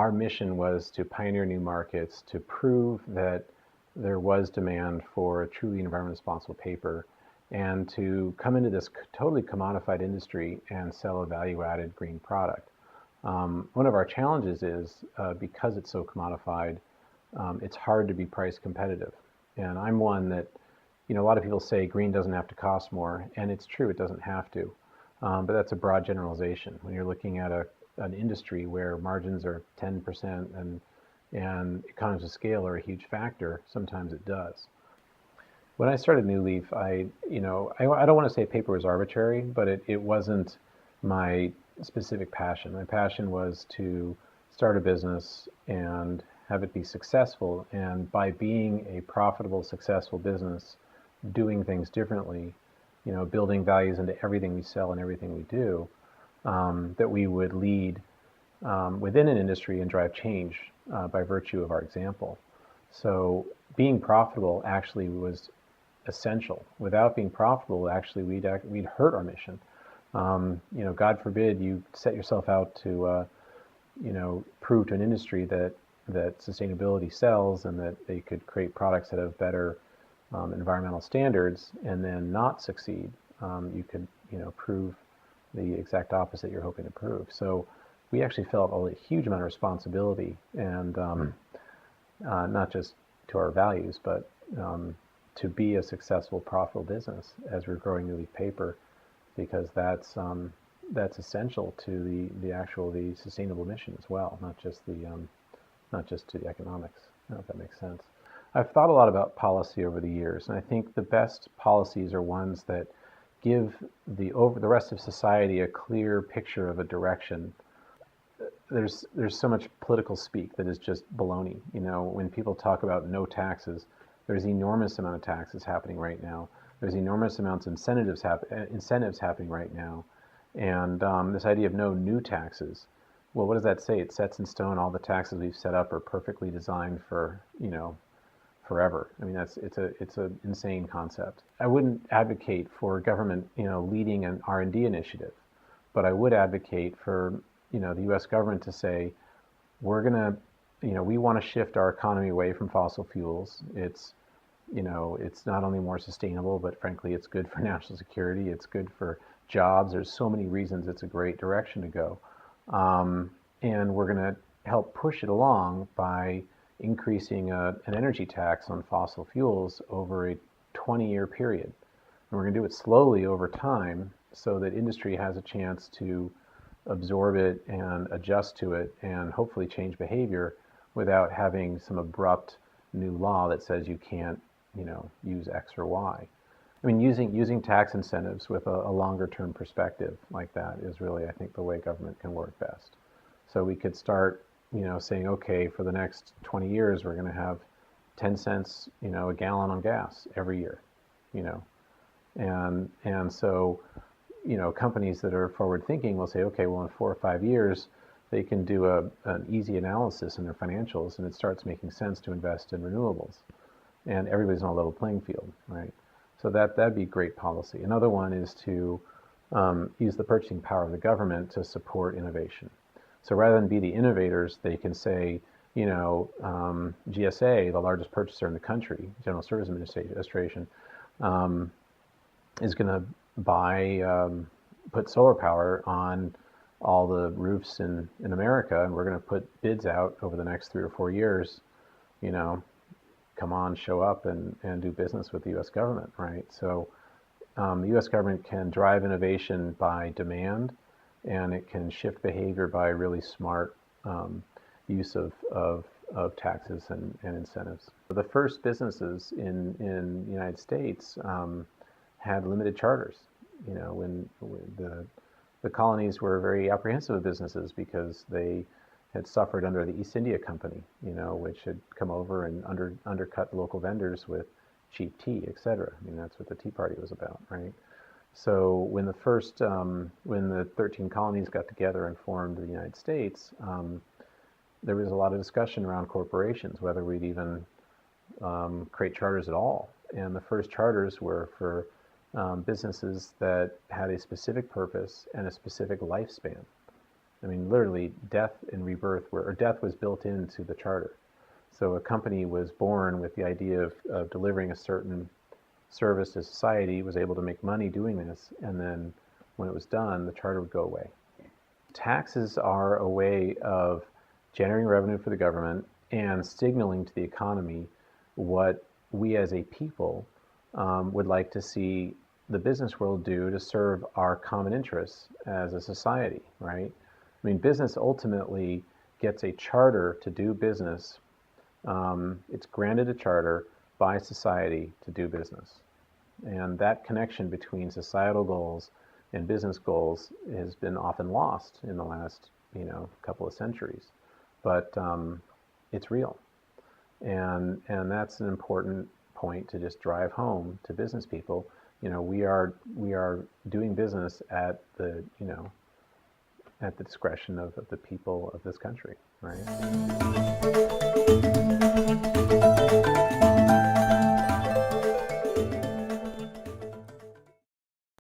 our mission was to pioneer new markets, to prove that there was demand for a truly environmentally responsible paper, and to come into this totally commodified industry and sell a value-added green product. One of our challenges is, because it's so commodified, it's hard to be price competitive. And I'm one that, a lot of people say green doesn't have to cost more, and it's true, it doesn't have to. But that's a broad generalization. When you're looking at an industry where margins are 10% and economies of scale are a huge factor, sometimes it does. When I started New Leaf, I don't want to say paper was arbitrary, but it wasn't my specific passion. My passion was to start a business and have it be successful. And by being a profitable, successful business, doing things differently, building values into everything we sell and everything we do, that we would lead within an industry and drive change by virtue of our example. So being profitable actually was essential. Without being profitable, actually, we'd hurt our mission. God forbid you set yourself out to, prove to an industry that sustainability sells and that they could create products that have better environmental standards and then not succeed. You could, prove the exact opposite you're hoping to prove. So we actually felt a huge amount of responsibility, and not just to our values, but to be a successful, profitable business as we're growing New Leaf Paper, because that's essential to the sustainable mission as well, not just to the economics. I don't know if that makes sense. I've thought a lot about policy over the years, and I think the best policies are ones that give the rest of society a clear picture of a direction. There's so much political speak that is just baloney. When people talk about no taxes, there's enormous amount of taxes happening right now. There's enormous amounts of incentives happening right now. And this idea of no new taxes, well, what does that say? It sets in stone all the taxes we've set up are perfectly designed for, forever. I mean, it's an insane concept. I wouldn't advocate for government, leading an R&D initiative, but I would advocate for, the U.S. government to say, we're gonna, we want to shift our economy away from fossil fuels. It's not only more sustainable, but frankly, it's good for national security. It's good for jobs. There's so many reasons it's a great direction to go. And we're going to help push it along by increasing an energy tax on fossil fuels over a 20-year period. And we're going to do it slowly over time so that industry has a chance to absorb it and adjust to it and hopefully change behavior without having some abrupt new law that says you can't, use X or Y. I mean, using tax incentives with a longer term perspective like that is really, I think, the way government can work best. So we could start, saying, okay, for the next 20 years, we're going to have 10 cents, a gallon on gas every year, and so, companies that are forward thinking will say, okay, well, in 4 or 5 years, they can do an easy analysis in their financials, and it starts making sense to invest in renewables, and everybody's on a level playing field, right? So that'd be great policy. Another one is to use the purchasing power of the government to support innovation. So rather than be the innovators, they can say, GSA, the largest purchaser in the country, General Services Administration, is going to put solar power on all the roofs in America, and we're going to put bids out over the next 3 or 4 years, come on, show up and do business with the U.S. government, right? So the U.S. government can drive innovation by demand, and it can shift behavior by really smart use of taxes and incentives. The first businesses in the United States had limited charters. When the colonies were very apprehensive of businesses because they had suffered under the East India Company, which had come over and undercut local vendors with cheap tea, etc. I mean, that's what the Tea Party was about, right? So when the 13 colonies got together and formed the United States, there was a lot of discussion around corporations, whether we'd even create charters at all. And the first charters were for businesses that had a specific purpose and a specific lifespan. I mean, literally, death and rebirth or death was built into the charter. So a company was born with the idea of delivering a certain service to society, was able to make money doing this, and then when it was done, the charter would go away. Taxes are a way of generating revenue for the government and signaling to the economy what we as a people would like to see the business world do to serve our common interests as a society, right? I mean, business ultimately gets a charter to do business. It's granted a charter by society to do business. And that connection between societal goals and business goals has been often lost in the last, couple of centuries. But it's real. And that's an important point to just drive home to business people. We are doing business at the discretion of the people of this country, right?